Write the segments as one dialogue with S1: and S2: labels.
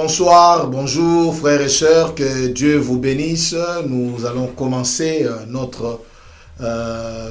S1: Bonsoir, bonjour frères et sœurs, que Dieu vous bénisse. Nous allons commencer notre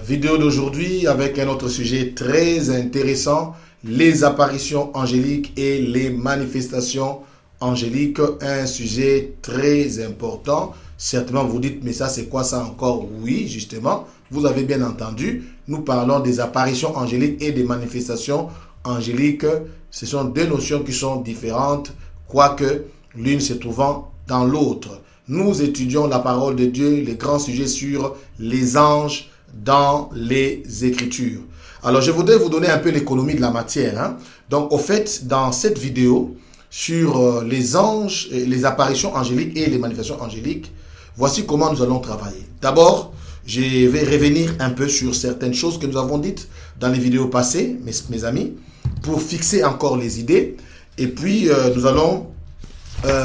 S1: vidéo d'aujourd'hui avec un autre sujet très intéressant, les apparitions angéliques et les manifestations angéliques. Un sujet très important. Certainement vous dites, mais ça c'est quoi ça encore? Oui, justement, vous avez bien entendu, nous parlons des apparitions angéliques et des manifestations angéliques. Ce sont deux notions qui sont différentes, quoique l'une se trouvant dans l'autre. Nous étudions la parole de Dieu, les grands sujets sur les anges dans les Écritures. Alors, je voudrais vous donner un peu l'économie de la matière. Donc, au fait, dans cette vidéo sur les anges, les apparitions angéliques et les manifestations angéliques, voici comment nous allons travailler. D'abord, je vais revenir un peu sur certaines choses que nous avons dites dans les vidéos passées, mes amis, pour fixer encore les idées. Et puis, nous allons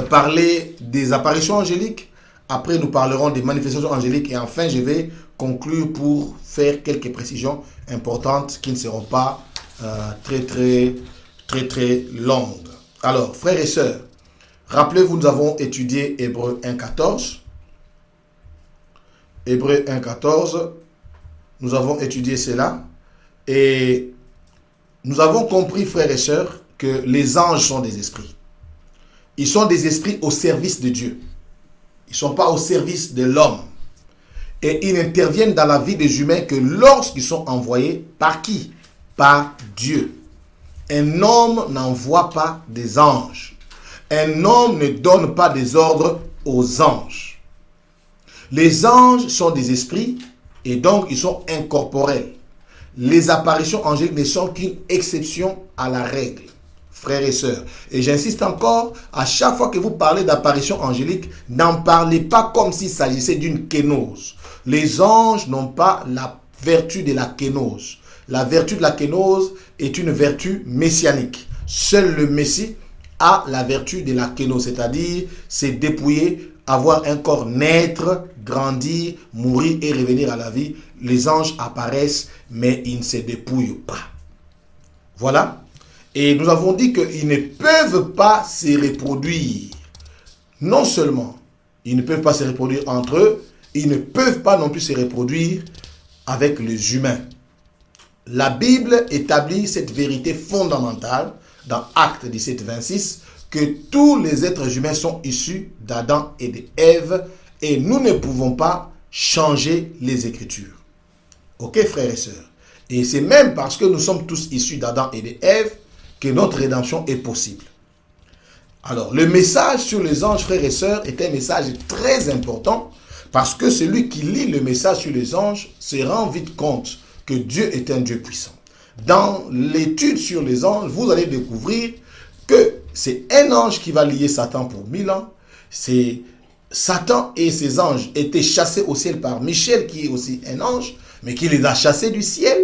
S1: parler des apparitions angéliques. Après, nous parlerons des manifestations angéliques. Et enfin, je vais conclure pour faire quelques précisions importantes qui ne seront pas très longues. Alors, frères et sœurs, rappelez-vous, nous avons étudié Hébreux 1.14. Hébreux 1.14, nous avons étudié cela. Et nous avons compris, frères et sœurs, que les anges sont des esprits. Ils sont des esprits au service de Dieu. Ils ne sont pas au service de l'homme. Et ils n'interviennent dans la vie des humains que lorsqu'ils sont envoyés par qui? Par Dieu. Un homme n'envoie pas des anges. Un homme ne donne pas des ordres aux anges. Les anges sont des esprits et donc ils sont incorporels. Les apparitions angéliques ne sont qu'une exception à la règle. Frères et sœurs, et j'insiste encore, à chaque fois que vous parlez d'apparition angélique, n'en parlez pas comme s'il s'agissait d'une kénose. Les anges n'ont pas la vertu de la kénose. La vertu de la kénose est une vertu messianique. Seul le Messie a la vertu de la kénose, c'est-à-dire se dépouiller, avoir un corps naître, grandir, mourir et revenir à la vie. Les anges apparaissent, mais ils ne se dépouillent pas. Voilà. Et nous avons dit qu'ils ne peuvent pas se reproduire. Non seulement ils ne peuvent pas se reproduire entre eux, ils ne peuvent pas non plus se reproduire avec les humains. La Bible établit cette vérité fondamentale dans Actes 17, 26, que tous les êtres humains sont issus d'Adam et d'Ève et nous ne pouvons pas changer les Écritures. Ok, frères et sœurs? Et c'est même parce que nous sommes tous issus d'Adam et d'Ève que notre rédemption est possible. Alors, le message sur les anges, frères et sœurs, est un message très important parce que celui qui lit le message sur les anges se rend vite compte que Dieu est un Dieu puissant. Dans l'étude sur les anges, vous allez découvrir que c'est un ange qui va lier Satan pour 1000 ans. C'est Satan et ses anges étaient chassés au ciel par Michel, qui est aussi un ange, mais qui les a chassés du ciel.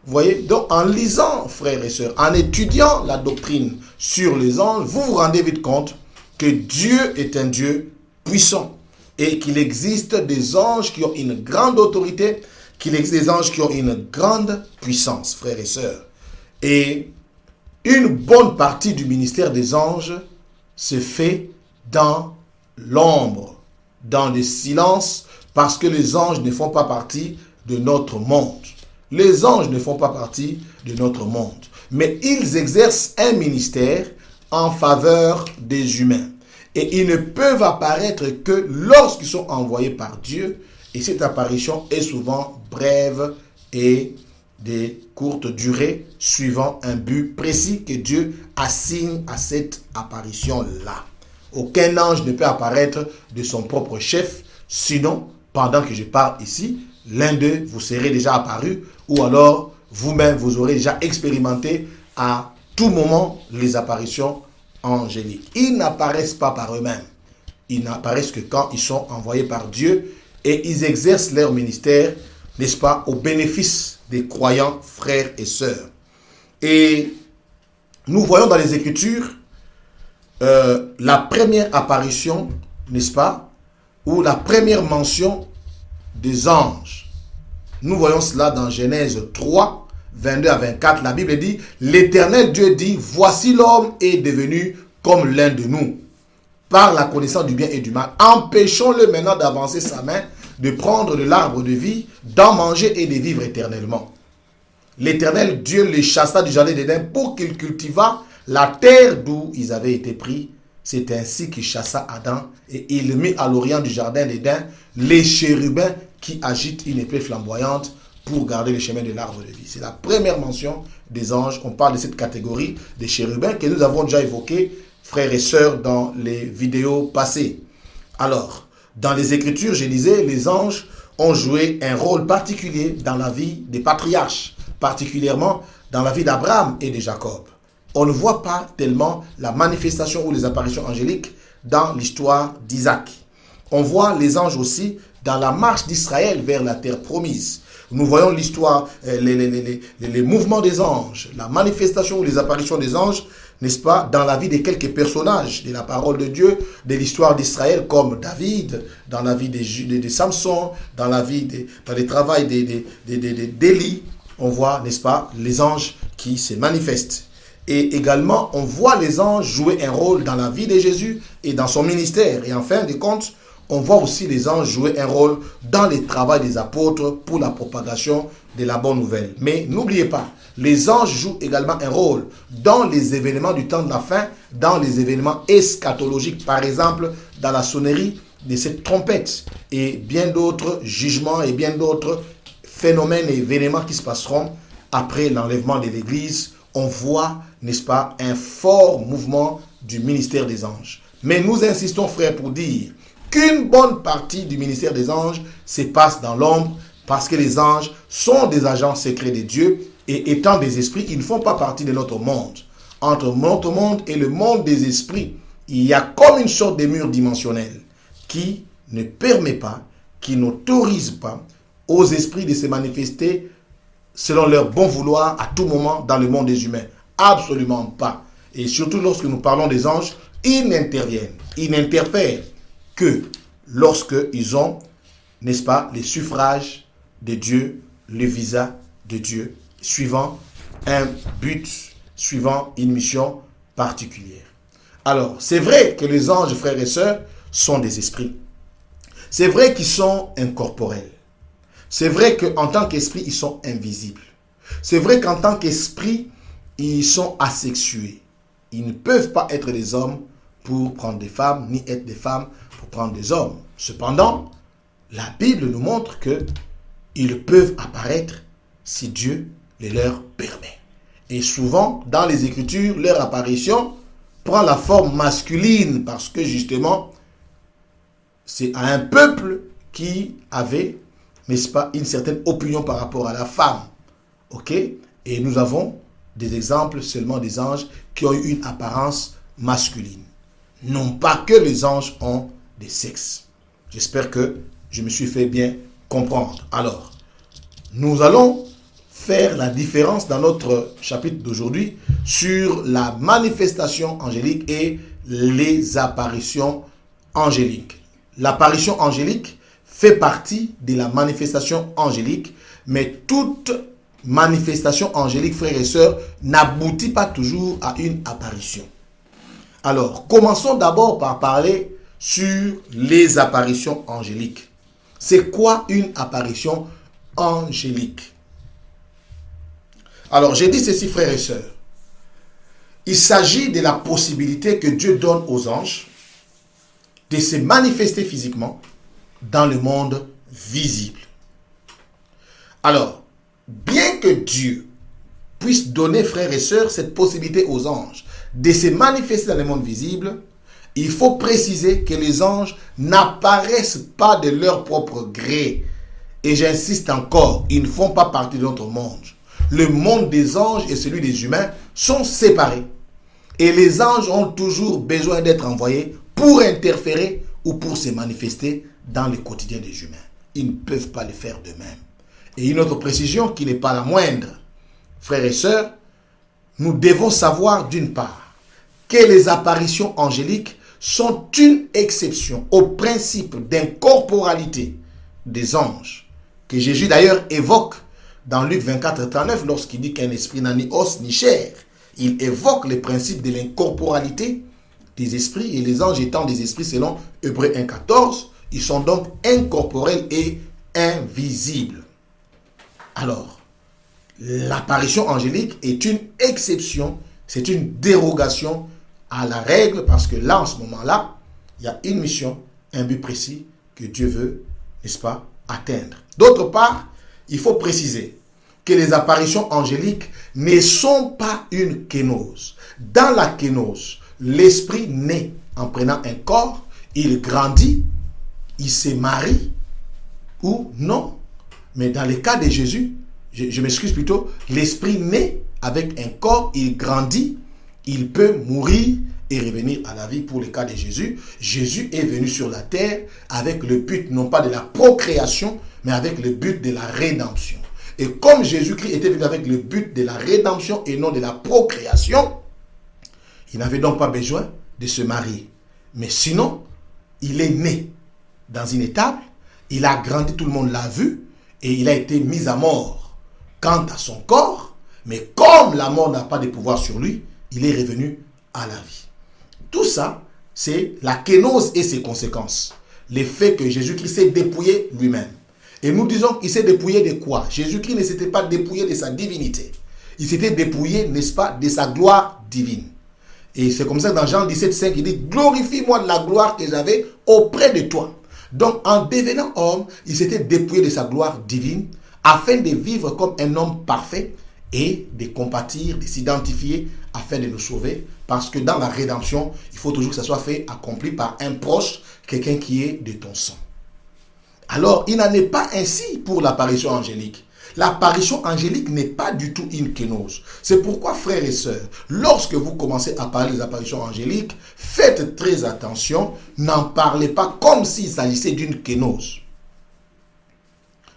S1: Vous voyez, donc en lisant, frères et sœurs, en étudiant la doctrine sur les anges, vous vous rendez vite compte que Dieu est un Dieu puissant et qu'il existe des anges qui ont une grande autorité, qu'il existe des anges qui ont une grande puissance, frères et sœurs. Et une bonne partie du ministère des anges se fait dans l'ombre, dans le silence, parce que les anges ne font pas partie de notre monde. Les anges ne font pas partie de notre monde, mais ils exercent un ministère en faveur des humains. Et ils ne peuvent apparaître que lorsqu'ils sont envoyés par Dieu. Et cette apparition est souvent brève et de courte durée, suivant un but précis que Dieu assigne à cette apparition-là. Aucun ange ne peut apparaître de son propre chef, sinon, pendant que je parle ici, l'un d'eux vous serait déjà apparu, ou alors vous-même vous aurez déjà expérimenté à tout moment les apparitions angéliques. Ils n'apparaissent pas par eux-mêmes. Ils n'apparaissent que quand ils sont envoyés par Dieu et ils exercent leur ministère, n'est-ce pas, au bénéfice des croyants frères et sœurs. Et nous voyons dans les Écritures la première apparition, n'est-ce pas, ou la première mention des anges. Nous voyons cela dans Genèse 3, 22 à 24. La Bible dit, l'Éternel Dieu dit, voici l'homme est devenu comme l'un de nous, par la connaissance du bien et du mal. Empêchons-le maintenant d'avancer sa main, de prendre de l'arbre de vie, d'en manger et de vivre éternellement. L'Éternel Dieu les chassa du jardin d'Éden pour qu'il cultivât la terre d'où ils avaient été pris. C'est ainsi qu'il chassa Adam et il mit à l'orient du jardin d'Éden les chérubins qui agitent une épée flamboyante pour garder le chemin de l'arbre de vie. C'est la première mention des anges. On parle de cette catégorie des chérubins que nous avons déjà évoqué, frères et sœurs, dans les vidéos passées. Alors, dans les Écritures, je disais, les anges ont joué un rôle particulier dans la vie des patriarches, particulièrement dans la vie d'Abraham et de Jacob. On ne voit pas tellement la manifestation ou les apparitions angéliques dans l'histoire d'Isaac. On voit les anges aussi dans la marche d'Israël vers la terre promise. Nous voyons l'histoire, les mouvements des anges, la manifestation ou les apparitions des anges, n'est-ce pas, dans la vie de quelques personnages de la parole de Dieu, de l'histoire d'Israël, comme David, dans la vie de Samson, dans la vie, dans le travail d'Élie. On voit, n'est-ce pas, les anges qui se manifestent. Et également, on voit les anges jouer un rôle dans la vie de Jésus et dans son ministère. Et en fin de compte, on voit aussi les anges jouer un rôle dans le travail des apôtres pour la propagation de la bonne nouvelle. Mais n'oubliez pas, les anges jouent également un rôle dans les événements du temps de la fin, dans les événements eschatologiques, par exemple, dans la sonnerie de cette trompette et bien d'autres jugements et bien d'autres phénomènes et événements qui se passeront après l'enlèvement de l'Église. On voit, n'est-ce pas, un fort mouvement du ministère des anges. Mais nous insistons, frères, pour dire qu'une bonne partie du ministère des anges se passe dans l'ombre parce que les anges sont des agents secrets de Dieu et étant des esprits, ils ne font pas partie de notre monde. Entre notre monde et le monde des esprits, il y a comme une sorte de mur dimensionnel qui ne permet pas, qui n'autorise pas aux esprits de se manifester selon leur bon vouloir à tout moment dans le monde des humains. Absolument pas. Et surtout lorsque nous parlons des anges, ils n'interviennent, ils n'interfèrent que lorsqu'ils ont, n'est-ce pas, les suffrages de Dieu, le visa de Dieu, suivant un but, suivant une mission particulière. Alors, c'est vrai que les anges, frères et sœurs, sont des esprits. C'est vrai qu'ils sont incorporels. C'est vrai qu'en tant qu'esprit, ils sont invisibles. C'est vrai qu'en tant qu'esprit, ils sont asexués. Ils ne peuvent pas être des hommes pour prendre des femmes, ni être des femmes pour prendre des hommes. Cependant, la Bible nous montre qu'ils peuvent apparaître si Dieu les leur permet. Et souvent, dans les Écritures, leur apparition prend la forme masculine parce que justement, c'est à un peuple qui avait, n'est-ce pas, une certaine opinion par rapport à la femme. Ok? Et nous avons des exemples seulement des anges qui ont eu une apparence masculine. Non pas que les anges ont des sexes. J'espère que je me suis fait bien comprendre. Alors, nous allons faire la différence dans notre chapitre d'aujourd'hui sur la manifestation angélique et les apparitions angéliques. L'apparition angélique fait partie de la manifestation angélique, mais toute manifestation angélique, frères et sœurs, n'aboutit pas toujours à une apparition. Alors, commençons d'abord par parler sur les apparitions angéliques. C'est quoi une apparition angélique? Alors, j'ai dit ceci, frères et sœurs. Il s'agit de la possibilité que Dieu donne aux anges de se manifester physiquement dans le monde visible. Alors, bien que Dieu puisse donner, frères et sœurs, cette possibilité aux anges de se manifester dans le monde visible, il faut préciser que les anges n'apparaissent pas de leur propre gré. Et j'insiste encore, ils ne font pas partie de notre monde. Le monde des anges et celui des humains sont séparés. Et les anges ont toujours besoin d'être envoyés pour interférer ou pour se manifester dans le quotidien des humains. Ils ne peuvent pas le faire d'eux-mêmes. Et une autre précision qui n'est pas la moindre. Frères et sœurs, nous devons savoir d'une part que les apparitions angéliques sont une exception au principe d'incorporalité des anges, que Jésus d'ailleurs évoque dans Luc 24, 39, lorsqu'il dit qu'un esprit n'a ni os ni chair. Il évoque le principe de l'incorporalité des esprits, et les anges étant des esprits selon Hébreux 1,14, ils sont donc incorporels et invisibles. Alors, l'apparition angélique est une exception, c'est une dérogation à la règle, parce que là, en ce moment-là, il y a une mission, un but précis que Dieu veut, n'est-ce pas, atteindre. D'autre part, il faut préciser que les apparitions angéliques ne sont pas une kénose. Dans la kénose, l'esprit naît en prenant un corps, il grandit, il se marie ou non. Mais dans le cas de Jésus, je m'excuse plutôt, l'esprit naît avec un corps, il grandit, il peut mourir et revenir à la vie. Pour le cas de Jésus, Jésus est venu sur la terre avec le but non pas de la procréation, mais avec le but de la rédemption. Et comme Jésus-Christ était venu avec le but de la rédemption et non de la procréation, il n'avait donc pas besoin de se marier. Mais sinon, il est né dans une étable, il a grandi, tout le monde l'a vu, et il a été mis à mort quant à son corps, mais comme la mort n'a pas de pouvoir sur lui, il est revenu à la vie. Tout ça, c'est la kénose et ses conséquences. Le fait que Jésus-Christ s'est dépouillé lui-même. Et nous disons qu'il s'est dépouillé de quoi? Jésus-Christ ne s'était pas dépouillé de sa divinité. Il s'était dépouillé, n'est-ce pas, de sa gloire divine. Et c'est comme ça que dans Jean 17,5, il dit « Glorifie-moi de la gloire que j'avais auprès de toi ». Donc, en devenant homme, il s'était dépouillé de sa gloire divine afin de vivre comme un homme parfait et de compatir, de s'identifier afin de nous sauver. Parce que dans la rédemption, il faut toujours que ça soit fait, accompli par un proche, quelqu'un qui est de ton sang. Alors, il n'en est pas ainsi pour l'apparition angélique. L'apparition angélique n'est pas du tout une kénose. C'est pourquoi, frères et sœurs, lorsque vous commencez à parler des apparitions angéliques, faites très attention, n'en parlez pas comme s'il s'agissait d'une kénose.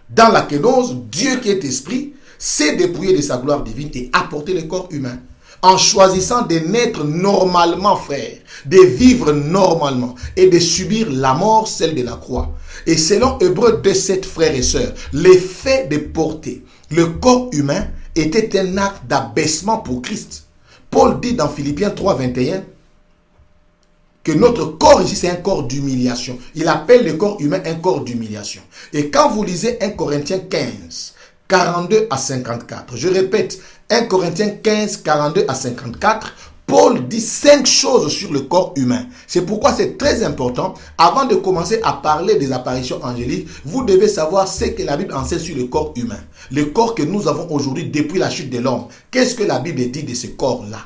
S1: Dans la kénose, Dieu qui est esprit s'est dépouillé de sa gloire divine et apporté le corps humain. En choisissant de naître normalement, frère, de vivre normalement et de subir la mort, celle de la croix. Et selon Hébreux 2,7, frères et sœurs, le fait de porter le corps humain était un acte d'abaissement pour Christ. Paul dit dans Philippiens 3,21 que notre corps ici, c'est un corps d'humiliation. Il appelle le corps humain un corps d'humiliation. Et quand vous lisez 1 Corinthiens 15, 42 à 54, je répète, 1 Corinthiens 15, 42 à 54, Paul dit 5 choses sur le corps humain. C'est pourquoi c'est très important, avant de commencer à parler des apparitions angéliques, vous devez savoir ce que la Bible enseigne sur le corps humain. Le corps que nous avons aujourd'hui depuis la chute de l'homme. Qu'est-ce que la Bible dit de ce corps-là?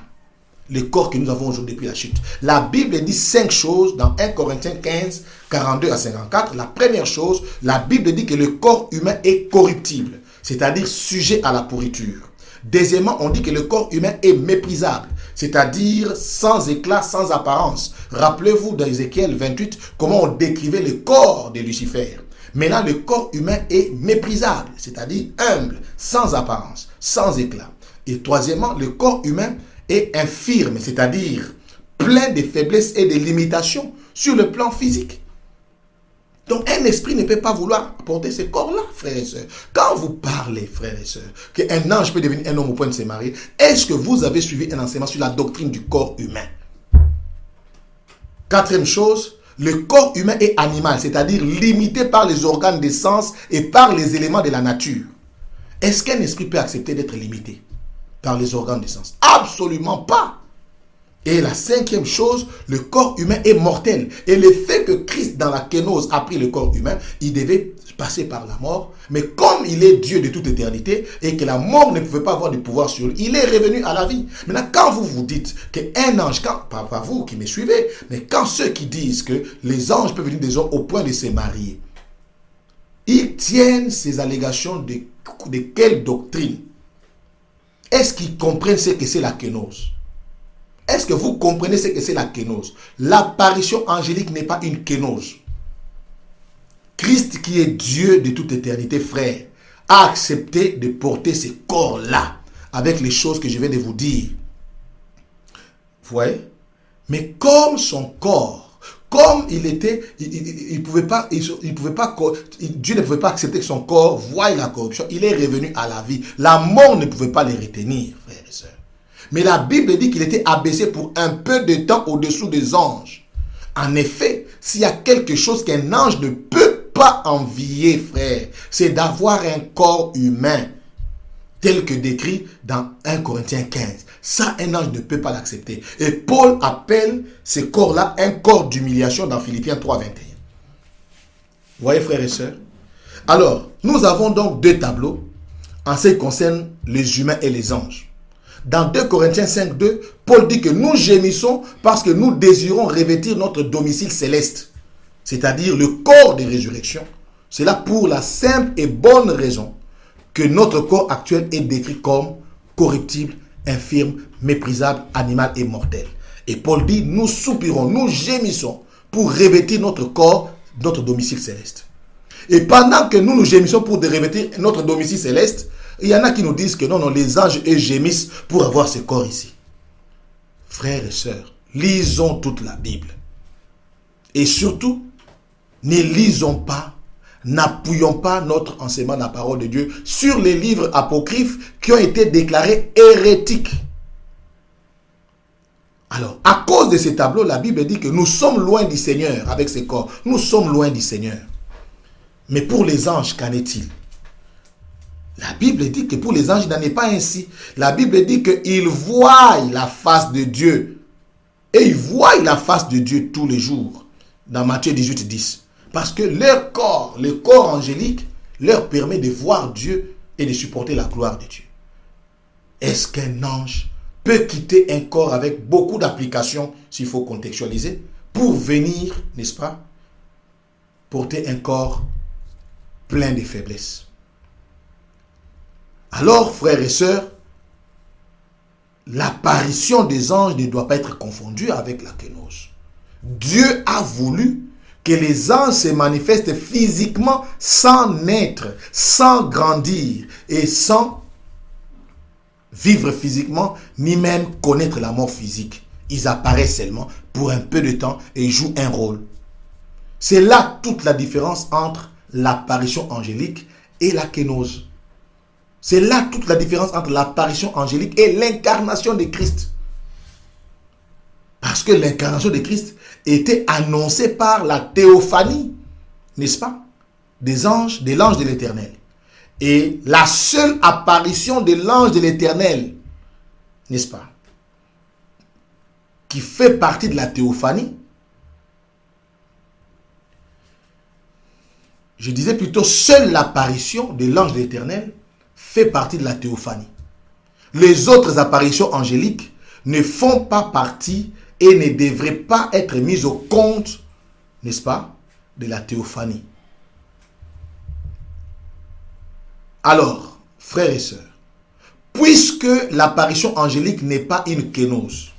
S1: Le corps que nous avons aujourd'hui depuis la chute. La Bible dit 5 choses dans 1 Corinthiens 15, 42 à 54. La première chose, la Bible dit que le corps humain est corruptible, c'est-à-dire sujet à la pourriture. Deuxièmement, on dit que le corps humain est méprisable, c'est-à-dire sans éclat, sans apparence. Rappelez-vous dans Ézéchiel 28, comment on décrivait le corps de Lucifer. Maintenant, le corps humain est méprisable, c'est-à-dire humble, sans apparence, sans éclat. Et troisièmement, le corps humain est infirme, c'est-à-dire plein de faiblesses et de limitations sur le plan physique. Donc un esprit ne peut pas vouloir porter ce corps-là, frères et sœurs. Quand vous parlez, frères et sœurs, qu'un ange peut devenir un homme au point de se marier, est-ce que vous avez suivi un enseignement sur la doctrine du corps humain? Quatrième chose, le corps humain est animal, c'est-à-dire limité par les organes des sens et par les éléments de la nature. Est-ce qu'un esprit peut accepter d'être limité par les organes des sens? Absolument pas. Et la cinquième chose, le corps humain est mortel. Et le fait que Christ, dans la kénose, a pris le corps humain, il devait passer par la mort. Mais comme il est Dieu de toute éternité et que la mort ne pouvait pas avoir de pouvoir sur lui, il est revenu à la vie. Maintenant, quand vous vous dites qu'un ange, pas vous qui me suivez, mais quand ceux qui disent que les anges peuvent venir des hommes au point de se marier, ils tiennent ces allégations de quelle doctrine? Est-ce qu'ils comprennent ce que c'est la kénose? Est-ce que vous comprenez ce que c'est la kénose? L'apparition angélique n'est pas une kénose. Christ, qui est Dieu de toute éternité, frère, a accepté de porter ce corps-là avec les choses que je viens de vous dire. Vous voyez? Mais comme son corps, comme il était, il pouvait pas, Dieu ne pouvait pas accepter que son corps voie la corruption. Il est revenu à la vie. La mort ne pouvait pas les retenir, frères et sœurs. Mais la Bible dit qu'il était abaissé pour un peu de temps au-dessous des anges. En effet, s'il y a quelque chose qu'un ange ne peut pas envier, frère, c'est d'avoir un corps humain, tel que décrit dans 1 Corinthiens 15. Ça, un ange ne peut pas l'accepter. Et Paul appelle ce corps-là un corps d'humiliation dans Philippiens 3, 21. Vous voyez, frères et sœurs? Alors, nous avons donc deux tableaux en ce qui concerne les humains et les anges. Dans 2 Corinthiens 5, 2, Paul dit que nous gémissons parce que nous désirons revêtir notre domicile céleste, c'est-à-dire le corps de résurrection. C'est là pour la simple et bonne raison que notre corps actuel est décrit comme corruptible, infirme, méprisable, animal et mortel. Et Paul dit, nous soupirons, nous gémissons pour revêtir notre corps, notre domicile céleste. Et pendant que nous gémissons pour revêtir notre domicile céleste, il y en a qui nous disent que non, les anges, eux, gémissent pour avoir ce corps ici. Frères et sœurs, lisons toute la Bible. Et surtout, ne lisons pas, n'appuyons pas notre enseignement de la parole de Dieu sur les livres apocryphes qui ont été déclarés hérétiques. Alors, à cause de ces tableaux, la Bible dit que nous sommes loin du Seigneur avec ces corps. Nous sommes loin du Seigneur. Mais pour les anges, qu'en est-il? La Bible dit que pour les anges, il n'en est pas ainsi. La Bible dit qu'ils voient la face de Dieu. Et ils voient la face de Dieu tous les jours. Dans Matthieu 18, 10. Parce que leur corps, le corps angélique, leur permet de voir Dieu et de supporter la gloire de Dieu. Est-ce qu'un ange peut quitter un corps avec beaucoup d'applications, s'il faut contextualiser, pour venir, n'est-ce pas, porter un corps plein de faiblesses? Alors, frères et sœurs, l'apparition des anges ne doit pas être confondue avec la kénose. Dieu a voulu que les anges se manifestent physiquement sans naître, sans grandir et sans vivre physiquement, ni même connaître la mort physique. Ils apparaissent seulement pour un peu de temps et ils jouent un rôle. C'est là toute la différence entre l'apparition angélique et la kénose. C'est là toute la différence entre l'apparition angélique et l'incarnation de Christ. Parce que l'incarnation de Christ était annoncée par la théophanie, n'est-ce pas, des anges, de l'ange de l'Éternel. Et la seule apparition de l'ange de l'Éternel, n'est-ce pas, qui fait partie de la théophanie, je disais plutôt seule l'apparition de l'ange de l'Éternel fait partie de la théophanie. Les autres apparitions angéliques ne font pas partie et ne devraient pas être mises au compte, n'est-ce pas, de la théophanie. Alors, frères et sœurs, puisque l'apparition angélique n'est pas une kénose,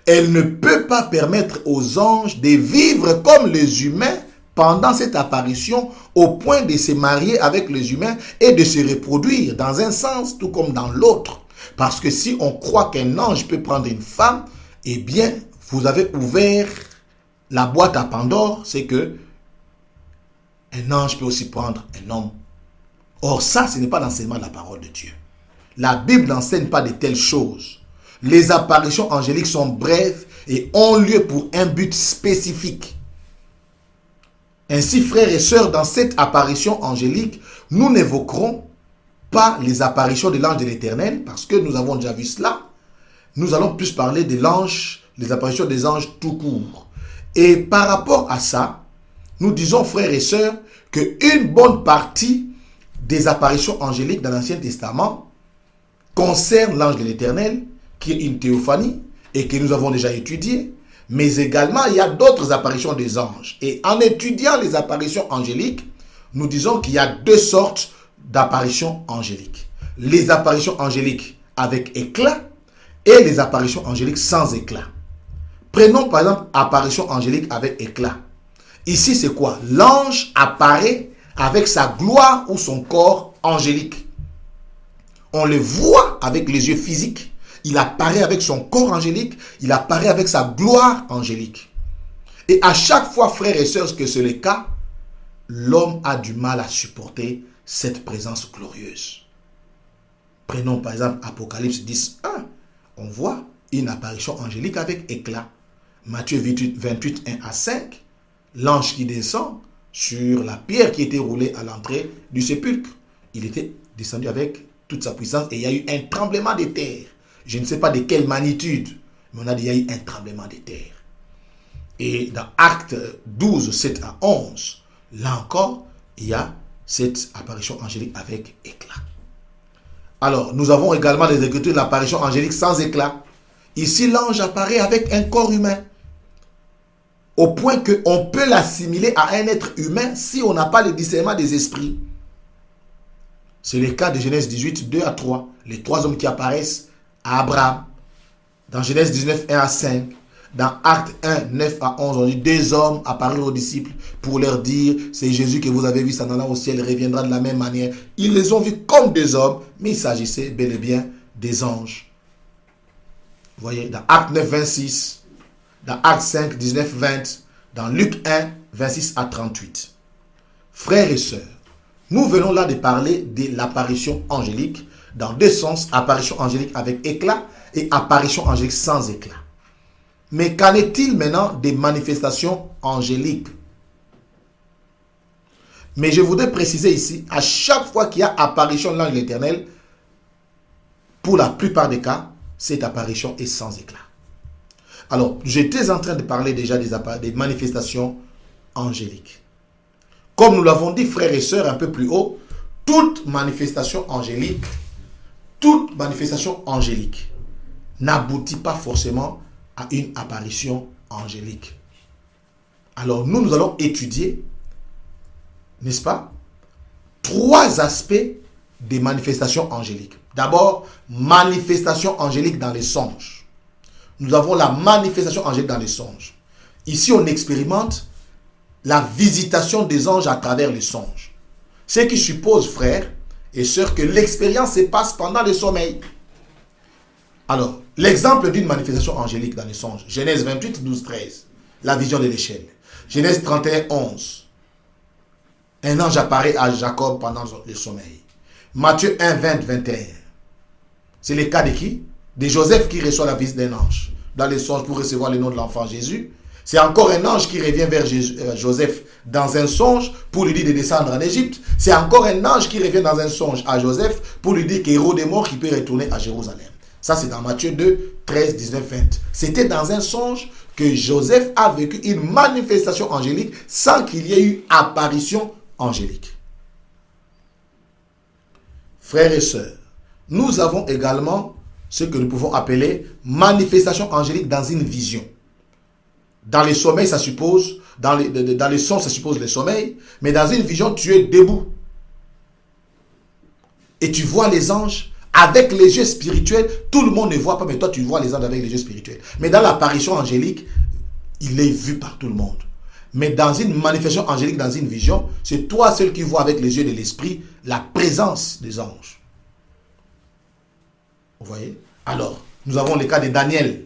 S1: elle ne peut pas permettre aux anges de vivre comme les humains pendant cette apparition au point de se marier avec les humains et de se reproduire dans un sens tout comme dans l'autre. Parce que si on croit qu'un ange peut prendre une femme, eh bien, vous avez ouvert la boîte à Pandore, c'est que un ange peut aussi prendre un homme. Or ça, ce n'est pas l'enseignement de la parole de Dieu. La Bible n'enseigne pas de telles choses. Les apparitions angéliques sont brèves et ont lieu pour un but spécifique. Ainsi, frères et sœurs, dans cette apparition angélique, nous n'évoquerons pas les apparitions de l'ange de l'Éternel, parce que nous avons déjà vu cela. Nous allons plus parler de l'ange, les apparitions des anges tout court. Et par rapport à ça, nous disons, frères et sœurs, qu'une bonne partie des apparitions angéliques dans l'Ancien Testament concerne l'ange de l'Éternel, qui est une théophanie, et que nous avons déjà étudié. Mais également, il y a d'autres apparitions des anges. Et en étudiant les apparitions angéliques, nous disons qu'il y a deux sortes d'apparitions angéliques. Les apparitions angéliques avec éclat et les apparitions angéliques sans éclat. Prenons par exemple apparition angélique avec éclat. Ici, c'est quoi? L'ange apparaît avec sa gloire ou son corps angélique. On le voit avec les yeux physiques. Il apparaît avec son corps angélique. Il apparaît avec sa gloire angélique. Et à chaque fois, frères et sœurs, que c'est le cas, l'homme a du mal à supporter cette présence glorieuse. Prenons par exemple Apocalypse 10:1. On voit une apparition angélique avec éclat. Matthieu 28, 1 à 5. L'ange qui descend sur la pierre qui était roulée à l'entrée du sépulcre. Il était descendu avec toute sa puissance et il y a eu un tremblement de terre. Je ne sais pas de quelle magnitude, mais on a dit qu'il y a eu un tremblement de terre. Et dans Actes 12, 7 à 11, là encore, il y a cette apparition angélique avec éclat. Alors, nous avons également les écritures de l'apparition angélique sans éclat. Ici, l'ange apparaît avec un corps humain, au point qu'on peut l'assimiler à un être humain si on n'a pas le discernement des esprits. C'est le cas de Genèse 18, 2 à 3. Les trois hommes qui apparaissent à Abraham. Dans Genèse 19, 1 à 5. Dans Actes 1, 9 à 11, on dit 2 hommes apparurent aux disciples pour leur dire, c'est Jésus que vous avez vu s'en allant au ciel, il reviendra de la même manière. Ils les ont vus comme des hommes, mais il s'agissait bel et bien des anges. Vous voyez, dans Actes 9, 26, dans Actes 5, 19, 20, dans Luc 1, 26 à 38. Frères et sœurs, nous venons là de parler de l'apparition angélique dans deux sens, apparition angélique avec éclat et apparition angélique sans éclat. Mais qu'en est-il maintenant des manifestations angéliques? Mais je voudrais préciser ici, à chaque fois qu'il y a apparition de l'ange de l'Éternel, pour la plupart des cas, cette apparition est sans éclat. Alors, j'étais en train de parler déjà des manifestations angéliques. Comme nous l'avons dit, frères et sœurs, un peu plus haut, toute manifestation angélique n'aboutit pas forcément à une apparition angélique. Alors, nous allons étudier, n'est-ce pas, 3 aspects des manifestations angéliques. D'abord, manifestation angélique dans les songes. Nous avons la manifestation angélique dans les songes. Ici, on expérimente la visitation des anges à travers les songes. Ce qui suppose, frères et sœurs, que l'expérience se passe pendant le sommeil. Alors, l'exemple d'une manifestation angélique dans les songes. Genèse 28, 12, 13. La vision de l'échelle. Genèse 31, 11. Un ange apparaît à Jacob pendant le sommeil. Matthieu 1, 20, 21. C'est le cas de qui? De Joseph qui reçoit la visite d'un ange dans les songes pour recevoir le nom de l'enfant Jésus. C'est encore un ange qui revient vers Joseph dans un songe pour lui dire de descendre en Égypte. C'est encore un ange qui revient dans un songe à Joseph pour lui dire qu'Hérode est mort, qu'il peut retourner à Jérusalem. Ça, c'est dans Matthieu 2, 13, 19, 20. C'était dans un songe que Joseph a vécu une manifestation angélique sans qu'il y ait eu apparition angélique. Frères et sœurs, nous avons également ce que nous pouvons appeler manifestation angélique dans une vision. Dans les sommeils, ça suppose, dans les songes, ça suppose le sommeil, mais dans une vision, tu es debout. Et tu vois les anges avec les yeux spirituels. Tout le monde ne voit pas, mais toi, tu vois les anges avec les yeux spirituels. Mais dans l'apparition angélique, il est vu par tout le monde. Mais dans une manifestation angélique, dans une vision, c'est toi seul qui vois avec les yeux de l'esprit la présence des anges. Vous voyez? Alors, nous avons le cas de Daniel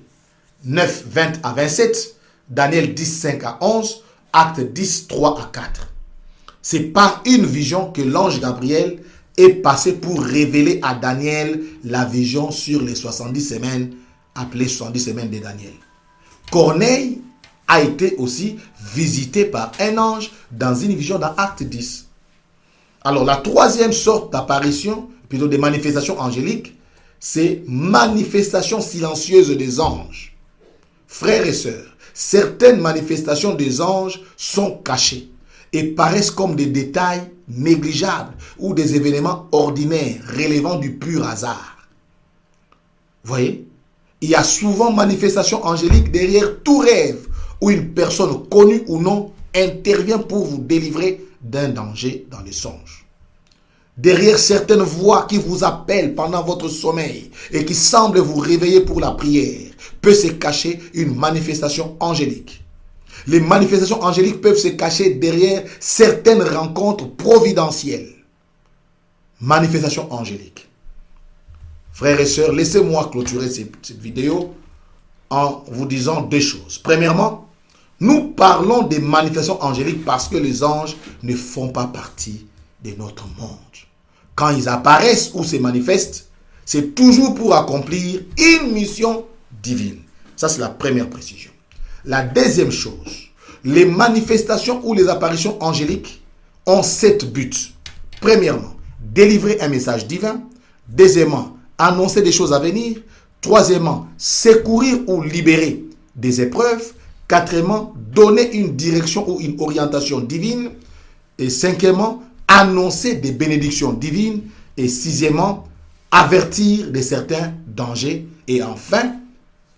S1: 9, 20 à 27, Daniel 10, 5 à 11, Acte 10, 3 à 4. C'est par une vision que l'ange Gabriel est passé pour révéler à Daniel la vision sur les 70 semaines, appelées 70 semaines de Daniel. Corneille a été aussi visité par un ange dans une vision dans Acte 10. Alors, la troisième sorte d'apparition, plutôt des manifestations angéliques, c'est manifestation silencieuse des anges. Frères et sœurs, certaines manifestations des anges sont cachées et paraissent comme des détails négligeables ou des événements ordinaires relevant du pur hasard. Vous voyez? Il y a souvent manifestation angélique derrière tout rêve où une personne connue ou non intervient pour vous délivrer d'un danger dans les songes. Derrière certaines voix qui vous appellent pendant votre sommeil et qui semblent vous réveiller pour la prière, peut se cacher une manifestation angélique. Les manifestations angéliques peuvent se cacher derrière certaines rencontres providentielles. Manifestation angélique. Frères et sœurs, laissez-moi clôturer cette vidéo en vous disant 2 choses. Premièrement, nous parlons des manifestations angéliques parce que les anges ne font pas partie de notre monde. Quand ils apparaissent ou se manifestent, C'est toujours pour accomplir une mission divine. Ça, c'est la première précision. La deuxième chose, les manifestations ou les apparitions angéliques ont 7 buts. Premièrement, délivrer un message divin. Deuxièmement, annoncer des choses à venir. Troisièmement, secourir ou libérer des épreuves. Quatrièmement, donner une direction ou une orientation divine. Et cinquièmement, annoncer des bénédictions divines. Et sixièmement, avertir de certains dangers. Et enfin,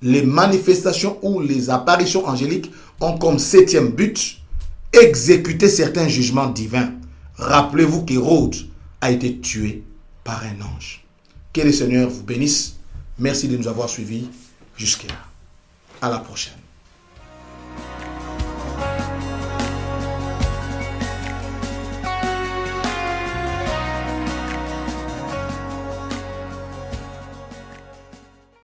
S1: les manifestations ou les apparitions angéliques ont comme 7e but exécuter certains jugements divins. Rappelez-vous qu'Hérode a été tué par un ange. Que le Seigneur vous bénisse. Merci de nous avoir suivis jusqu'à là. À la prochaine.